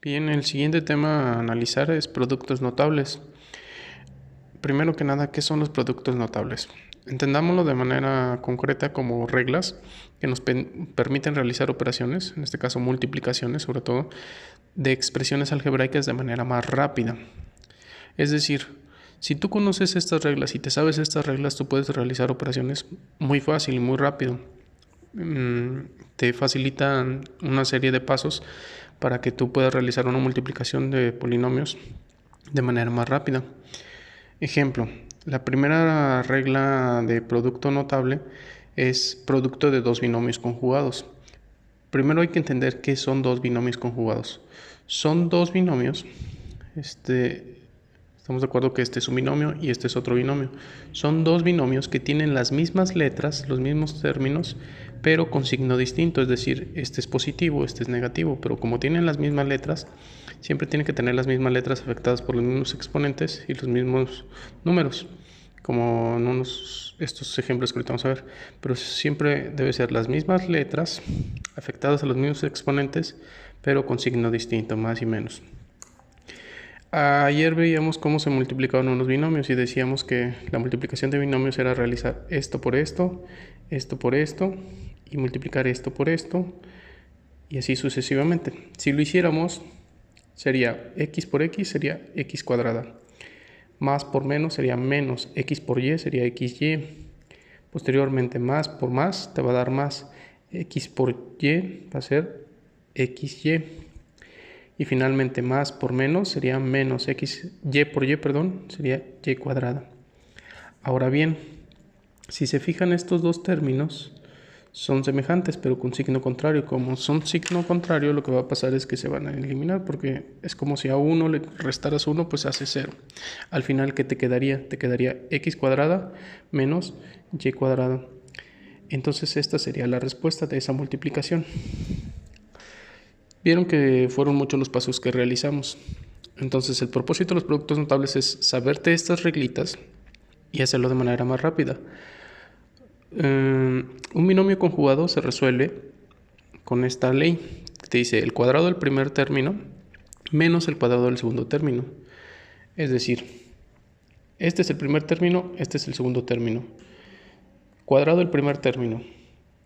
Bien, el siguiente tema a analizar es productos notables. Primero que nada, ¿qué son los productos notables? Entendámoslo de manera concreta como reglas que nos permiten realizar operaciones, en este caso multiplicaciones sobre todo, de expresiones algebraicas de manera más rápida. Es decir, si tú conoces estas reglas y te sabes estas reglas, tú puedes realizar operaciones muy fácil y muy rápido. Te facilitan una serie de pasos para que tú puedas realizar una multiplicación de polinomios de manera más rápida. Ejemplo, la primera regla de producto notable es producto de dos binomios conjugados. Primero hay que entender qué son dos binomios conjugados. Son dos binomios, estamos de acuerdo que este es un binomio y este es otro binomio. Son dos binomios que tienen las mismas letras, los mismos términos, pero con signo distinto, es decir, este es positivo, este es negativo, pero como tienen las mismas letras, siempre tienen que tener las mismas letras afectadas por los mismos exponentes y los mismos números, como en estos ejemplos que ahorita vamos a ver, pero siempre debe ser las mismas letras afectadas a los mismos exponentes, pero con signo distinto, más y menos. Ayer veíamos cómo se multiplicaban unos binomios y decíamos que la multiplicación de binomios era realizar esto por esto, esto por esto y multiplicar esto por esto y así sucesivamente. Si lo hiciéramos, sería x por x sería x cuadrada, más por menos sería menos, x por y sería xy, posteriormente más por más te va a dar más, x por y va a ser xy. Y finalmente más por menos sería menos x, y por y, perdón, sería y cuadrada. Ahora bien, si se fijan estos dos términos son semejantes pero con signo contrario. Como son signo contrario, lo que va a pasar es que se van a eliminar porque es como si a uno le restaras 1, pues hace 0. Al final, ¿qué te quedaría? Te quedaría x cuadrada menos y cuadrada. Entonces esta sería la respuesta de esa multiplicación. Vieron que fueron muchos los pasos que realizamos. Entonces el propósito de los productos notables es saberte estas reglitas y hacerlo de manera más rápida. Un binomio conjugado se resuelve con esta ley. Te dice el cuadrado del primer término menos el cuadrado del segundo término. Es decir, este es el primer término, este es el segundo término. Cuadrado del primer término.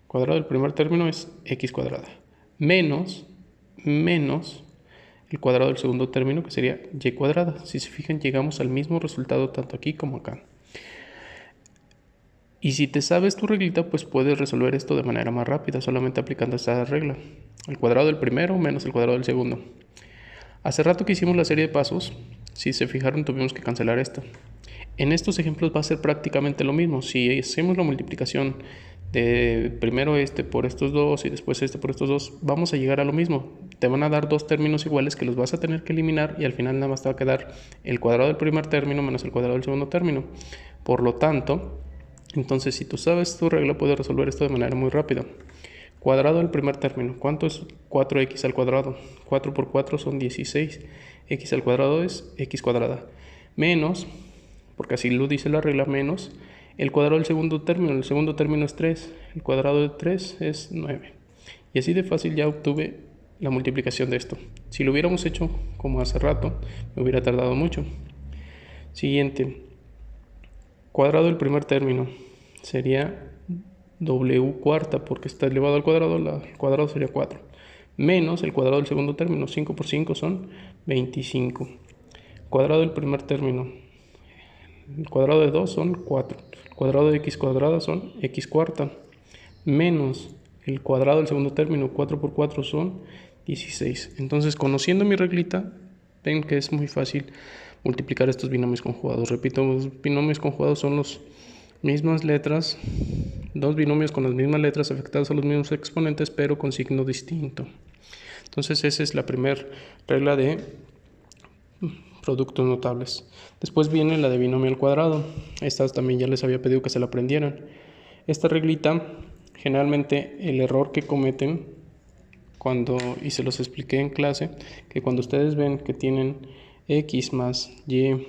Cuadrado del primer término es x cuadrada. Menos el cuadrado del segundo término, que sería y cuadrada. Si se fijan, llegamos al mismo resultado tanto aquí como acá. Y si te sabes tu reglita, pues puedes resolver esto de manera más rápida, solamente aplicando esta regla. El cuadrado del primero menos el cuadrado del segundo. Hace rato que hicimos la serie de pasos, si se fijaron tuvimos que cancelar esto. En estos ejemplos va a ser prácticamente lo mismo. Si hacemos la multiplicación de primero este por estos dos y después este por estos dos, vamos a llegar a lo mismo. Te van a dar dos términos iguales que los vas a tener que eliminar y al final nada más te va a quedar el cuadrado del primer término menos el cuadrado del segundo término. Por lo tanto, entonces si tú sabes tu regla, puedes resolver esto de manera muy rápida. Cuadrado del primer término, ¿cuánto es 4x al cuadrado? 4 por 4 son 16. X al cuadrado es x cuadrada. Menos, porque así lo dice la regla, menos el cuadrado del segundo término. El segundo término es 3. El cuadrado de 3 es 9. Y así de fácil ya obtuve la multiplicación de esto. Si lo hubiéramos hecho como hace rato, me hubiera tardado mucho. Siguiente. Cuadrado del primer término sería w cuarta, porque está elevado al cuadrado, el cuadrado sería 4. Menos el cuadrado del segundo término, 5 por 5 son 25. Cuadrado del primer término, el cuadrado de 2 son 4. El cuadrado de x cuadrada son x cuarta. Menos el cuadrado del segundo término, 4 por 4 son 16. Entonces, conociendo mi reglita, ven que es muy fácil multiplicar estos binomios conjugados. Repito, los binomios conjugados son las mismas letras, dos binomios con las mismas letras afectadas a los mismos exponentes, pero con signo distinto. Entonces, esa es la primera regla de productos notables. Después viene la de binomio al cuadrado. Estas también ya les había pedido que se la aprendieran. Esta reglita, generalmente el error que cometen y se los expliqué en clase, que cuando ustedes ven que tienen x más y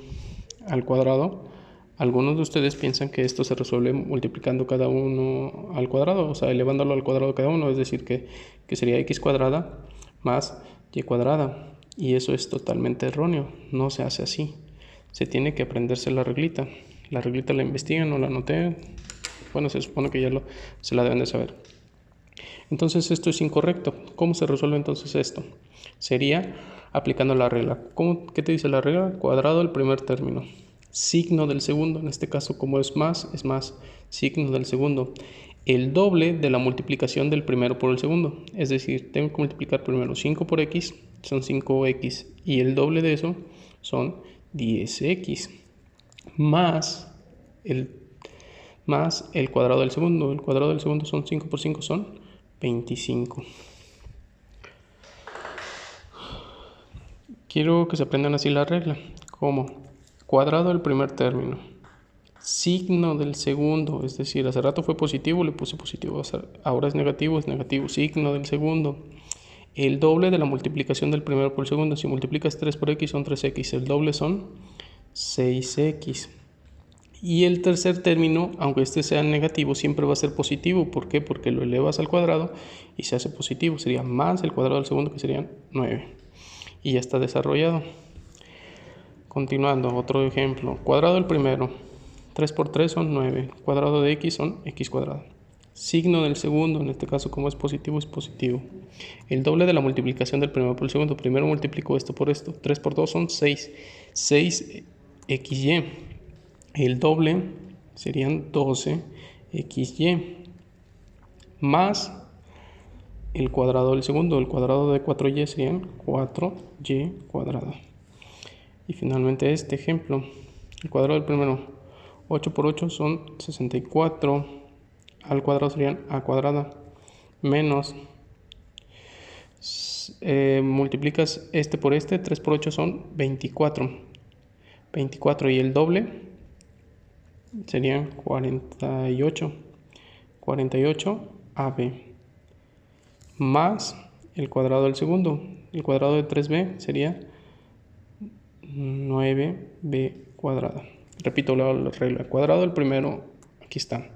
al cuadrado, algunos de ustedes piensan que esto se resuelve multiplicando cada uno al cuadrado, o sea, elevándolo al cuadrado cada uno, es decir, que sería x cuadrada más y cuadrada. Y eso es totalmente erróneo, no se hace así. Se tiene que aprenderse la reglita. La reglita la investigan, no la anoté. Bueno, se supone que ya se la deben de saber. Entonces esto es incorrecto. ¿Cómo se resuelve entonces esto? Sería aplicando la regla. ¿Qué te dice la regla? Cuadrado del primer término. Signo del segundo. En este caso, como es más. Signo del segundo. El doble de la multiplicación del primero por el segundo. Es decir, tengo que multiplicar primero 5 por x, son 5x. Y el doble de eso son 10x. Más el cuadrado del segundo. El cuadrado del segundo son 5 por 5, son 25. Quiero que se aprendan así la regla. Como cuadrado del primer término, signo del segundo, es decir, hace rato fue positivo, le puse positivo, ahora es negativo, signo del segundo. El doble de la multiplicación del primero por el segundo. Si multiplicas 3 por x son 3x, el doble son 6x. Y el tercer término, aunque este sea negativo, siempre va a ser positivo. ¿Por qué? Porque lo elevas al cuadrado y se hace positivo. Sería más el cuadrado del segundo, que serían 9. Y ya está desarrollado. Continuando, otro ejemplo. Cuadrado del primero. 3 por 3 son 9. Cuadrado de x son x cuadrado. Signo del segundo, en este caso como es positivo, es positivo. El doble de la multiplicación del primero por el segundo. Primero multiplico esto por esto. 3 por 2 son 6. 6xy. El doble serían 12xy. Más el cuadrado del segundo. El cuadrado de 4y serían 4y cuadrado. Y finalmente este ejemplo. El cuadrado del primero. 8 por 8 son 64. Al cuadrado serían a cuadrada. Menos. Multiplicas este por este. 3 por 8 son 24. 24 y el doble serían 48. 48 AB. Más el cuadrado del segundo. El cuadrado de 3b sería 9b cuadrada. Repito la regla. Cuadrado del primero, aquí está.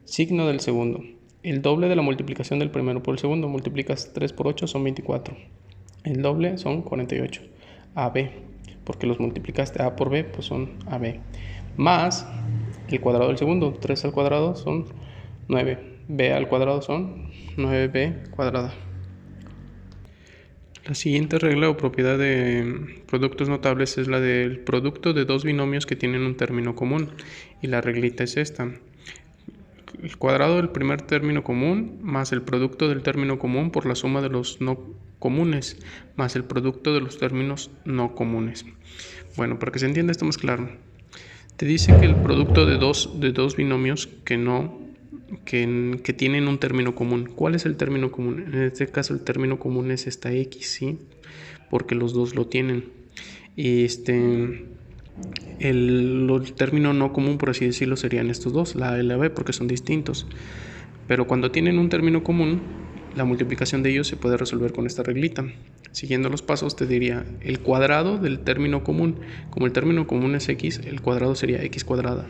Signo del segundo. El doble de la multiplicación del primero por el segundo. Multiplicas 3 por 8 son 24. El doble son 48. AB. Porque los multiplicaste A por B, pues son AB. Más el cuadrado del segundo. 3 al cuadrado son 9. B al cuadrado son 9b cuadrada. La siguiente regla o propiedad de productos notables es la del producto de dos binomios que tienen un término común. Y la reglita es esta. El cuadrado del primer término común más el producto del término común por la suma de los no comunes más el producto de los términos no comunes. Bueno, para que se entienda esto más claro, te dice que el producto de dos binomios que tienen un término común. ¿Cuál es el término común? En este caso el término común es esta x, ¿sí? Porque los dos lo tienen. Y el término no común, por así decirlo, serían estos dos, la a y la b, porque son distintos. Pero cuando tienen un término común, la multiplicación de ellos se puede resolver con esta reglita. Siguiendo los pasos te diría el cuadrado del término común. Como el término común es x, el cuadrado sería x cuadrada.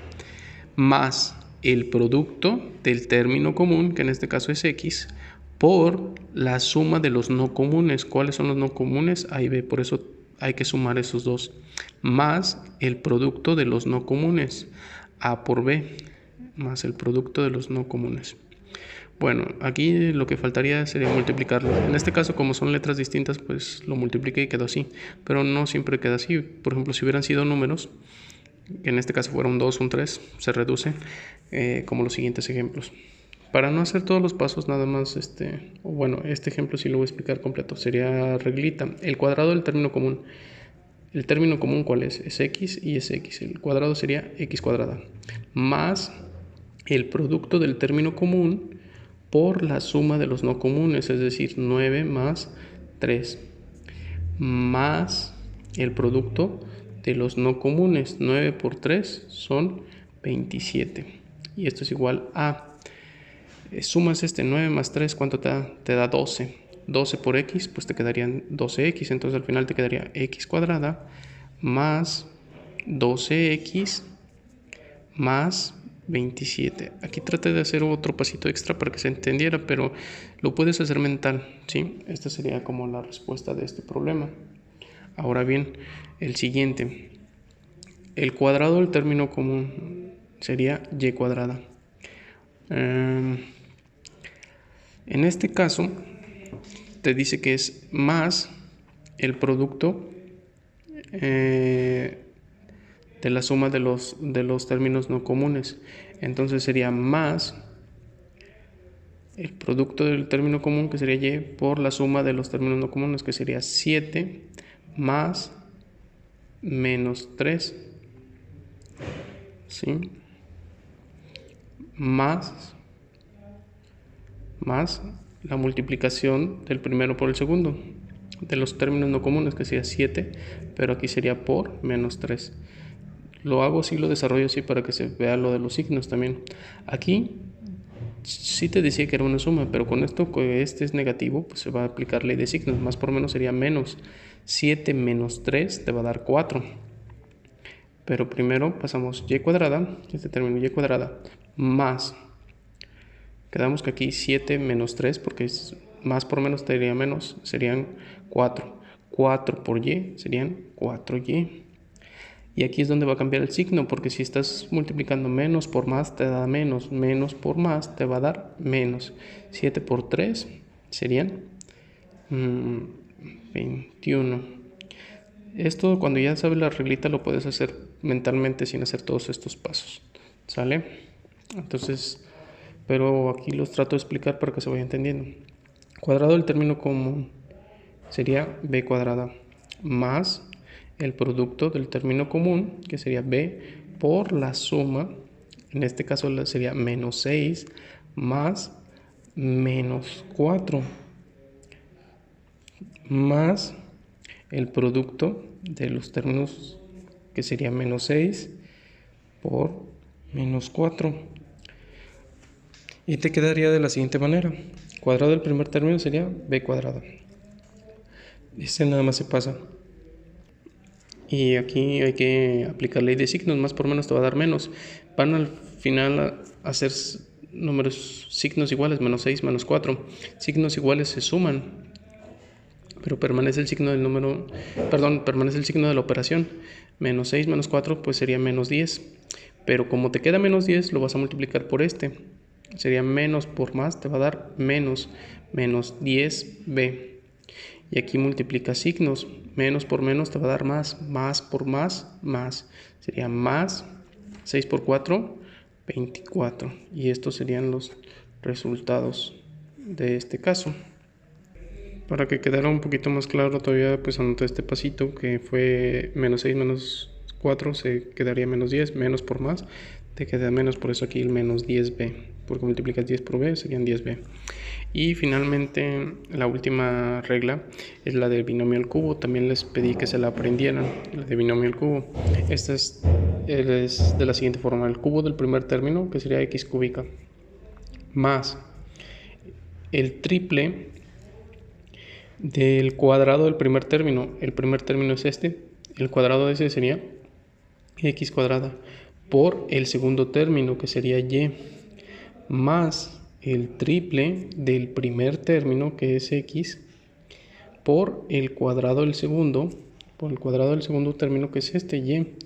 Más el producto del término común, que en este caso es x, por la suma de los no comunes. ¿Cuáles son los no comunes? A y b, por eso hay que sumar esos dos. Más el producto de los no comunes, a por b, más el producto de los no comunes. Bueno, aquí lo que faltaría sería multiplicarlo. En este caso, como son letras distintas, pues lo multipliqué y quedó así. Pero no siempre queda así. Por ejemplo, si hubieran sido números, que en este caso fuera un 2, un 3, se reduce, como los siguientes ejemplos. Para no hacer todos los pasos, nada más, este ejemplo sí lo voy a explicar completo. Sería reglita. El cuadrado del término común. ¿El término común cuál es? Es x y es x. El cuadrado sería x cuadrada. Más el producto del término común por la suma de los no comunes, es decir, 9 más 3. Más el producto de los no comunes. 9 por 3 son 27. Y esto es igual a... Sumas 9 más 3, ¿cuánto te da? Te da 12. 12 por x, pues te quedarían 12x. Entonces al final te quedaría x cuadrada más 12x más 27. Aquí traté de hacer otro pasito extra para que se entendiera, pero lo puedes hacer mental, ¿sí? Esta sería como la respuesta de este problema. Ahora bien, el siguiente, el cuadrado del término común sería y cuadrada. En este caso, te dice que es más el producto de la suma de los términos no comunes. Entonces sería más el producto del término común, que sería y, por la suma de los términos no comunes, que sería 7 más menos 3, ¿sí? Más la multiplicación del primero por el segundo de los términos no comunes, que sería 7, pero aquí sería por menos 3. Lo hago así, lo desarrollo así para que se vea lo de los signos también. Aquí sí te decía que era una suma, pero con esto que este es negativo, pues se va a aplicar ley de signos. Más por menos sería menos. 7 menos 3 te va a dar 4. Pero primero pasamos y cuadrada, este término y cuadrada, más. Quedamos que aquí 7 menos 3, porque es más por menos te daría menos, serían 4. 4 por y serían 4y. Y aquí es donde va a cambiar el signo, porque si estás multiplicando menos por más te da menos, menos por más te va a dar menos. 7 por 3 serían 21. Esto, cuando ya sabes la reglita, lo puedes hacer mentalmente sin hacer todos estos pasos, ¿sale? Entonces, pero aquí los trato de explicar para que se vaya entendiendo. Cuadrado del término común sería b cuadrada más el producto del término común, que sería b por la suma, en este caso sería menos 6 más menos 4, más el producto de los términos, que sería menos 6 por menos 4. Y te quedaría de la siguiente manera. Cuadrado del primer término sería b cuadrada. Este nada más se pasa. Y aquí hay que aplicar ley de signos. Más por menos te va a dar menos. Van al final a hacer números, signos iguales, menos 6, menos 4. Signos iguales se suman, pero permanece el signo del número, permanece el signo de la operación. Menos 6 menos 4 pues sería menos 10. Pero como te queda menos 10, lo vas a multiplicar por este. Sería menos por más, te va a dar menos 10b. Y aquí multiplica signos. Menos por menos te va a dar más. Más por más, más. Sería más 6 por 4, 24. Y estos serían los resultados de este caso. Para que quedara un poquito más claro todavía, pues anoté este pasito que fue menos 6 menos 4 se quedaría menos 10. Menos por más te queda menos, por eso aquí el menos 10b. Porque multiplicas 10 por b, serían 10b. Y finalmente la última regla es la del binomio al cubo. También les pedí que se la aprendieran, la de binomio al cubo. Esta es de la siguiente forma: el cubo del primer término, que sería x cúbica, más el triple del cuadrado del primer término. El primer término es este, el cuadrado de ese sería x cuadrada, por el segundo término, que sería y, más el triple del primer término, que es x, por el cuadrado del segundo, término, que es este y.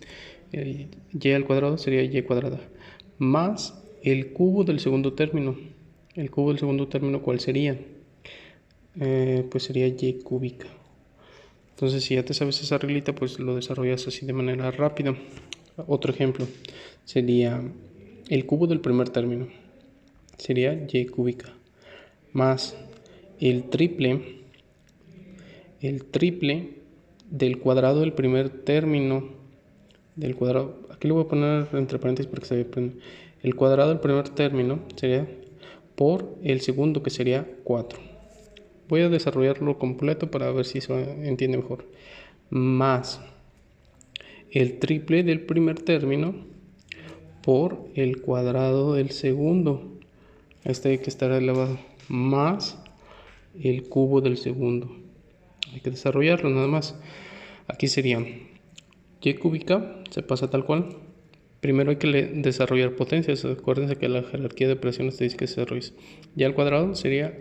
Y al cuadrado sería y cuadrada, más el cubo del segundo término. El cubo del segundo término, ¿cuál sería? Pues sería y cúbica. Entonces, si ya te sabes esa reglita, pues lo desarrollas así de manera rápida. Otro ejemplo sería el cubo del primer término, sería y cúbica, más el triple del cuadrado del primer término, del cuadrado, aquí lo voy a poner entre paréntesis para que se vea. El cuadrado del primer término sería por el segundo, que sería 4. Voy a desarrollarlo completo para ver si se entiende mejor. Más el triple del primer término por el cuadrado del segundo. Este hay que estar elevado, más el cubo del segundo. Hay que desarrollarlo nada más. Aquí sería y cúbica, se pasa tal cual. Primero hay que desarrollar potencias. Acuérdense que la jerarquía de operaciones te dice que se desarrolle. Y al cuadrado sería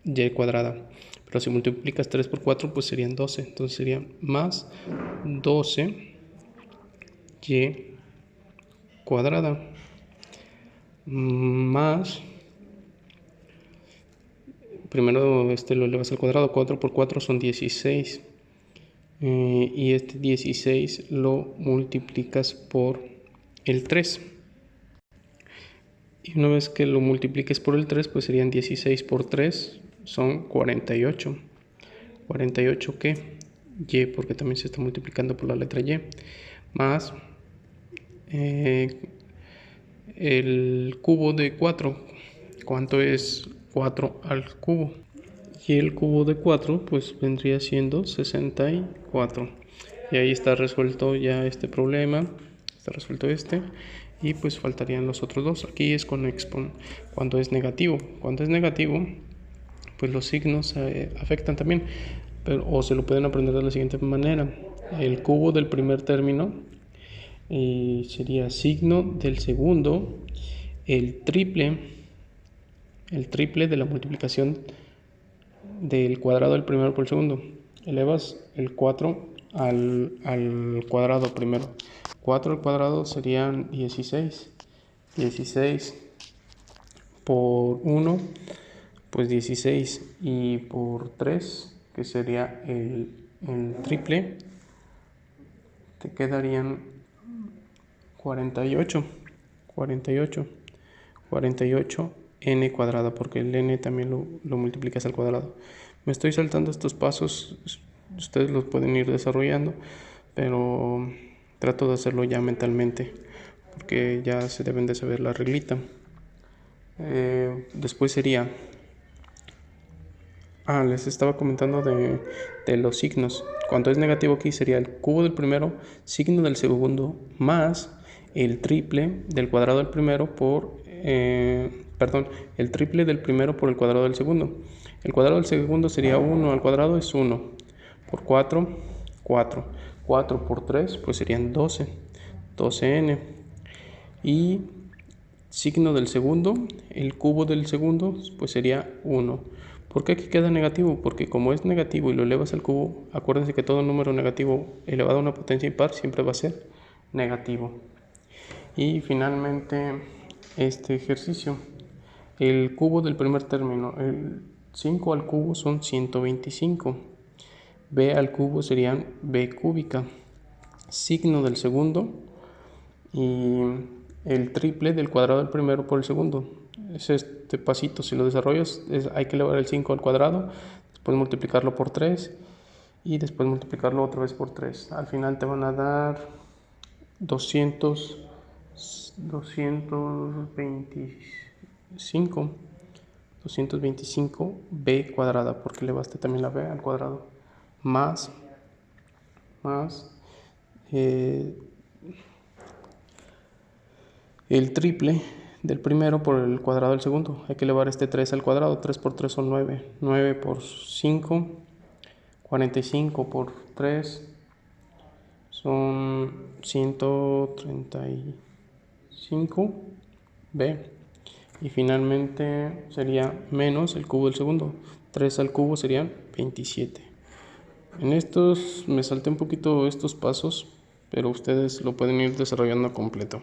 y cuadrada. Pero si multiplicas 3 por 4, pues serían 12. Entonces sería más 12 y cuadrada más, primero lo elevas al cuadrado, 4 por 4 son 16. Y este 16 lo multiplicas por el 3. Y una vez que lo multipliques por el 3, pues serían 16 por 3, son 48. ¿48 qué? Y, porque también se está multiplicando por la letra Y. Más el cubo de 4. ¿Cuánto es 4 al cubo? Y el cubo de 4 pues vendría siendo 64. Y ahí está resuelto ya este problema. Está resuelto este. Y pues faltarían los otros dos. Aquí es con cuando es negativo. Cuando es negativo, pues los signos afectan también. O se lo pueden aprender de la siguiente manera. El cubo del primer término sería signo del segundo, el triple de la multiplicación del cuadrado del primero por el segundo. Elevas el 4 al cuadrado primero. 4 al cuadrado serían 16. 16 por 1, pues 16. Y por 3, que sería el triple, te quedarían 48. 48 n cuadrada, porque el n también lo multiplicas al cuadrado. Me estoy saltando estos pasos, ustedes los pueden ir desarrollando, pero trato de hacerlo ya mentalmente, porque ya se deben de saber la reglita. Después sería, les estaba comentando de los signos. Cuando es negativo aquí sería el cubo del primero, signo del segundo, más el triple del cuadrado del primero por el triple del primero por el cuadrado del segundo. El cuadrado del segundo sería 1 al cuadrado, es 1. Por 4, 4. 4 por 3, pues serían 12. 12n. Y signo del segundo, el cubo del segundo, pues sería 1. ¿Por qué aquí queda negativo? Porque como es negativo y lo elevas al cubo, acuérdense que todo número negativo elevado a una potencia impar siempre va a ser negativo. Y finalmente este ejercicio, el cubo del primer término, el 5 al cubo son 125, b al cubo serían b cúbica, signo del segundo y el triple del cuadrado del primero por el segundo. Es este pasito, si lo desarrollas hay que elevar el 5 al cuadrado, después multiplicarlo por 3 y después multiplicarlo otra vez por 3. Al final te van a dar 225 b cuadrada, porque elevaste también la b al cuadrado, más el triple del primero por el cuadrado del segundo. Hay que elevar este 3 al cuadrado. 3 por 3 son 9. 9 por 5, 45 por 3 son 135b. Y finalmente sería menos el cubo del segundo. 3 al cubo serían 27. En estos me salté un poquito estos pasos, pero ustedes lo pueden ir desarrollando completo.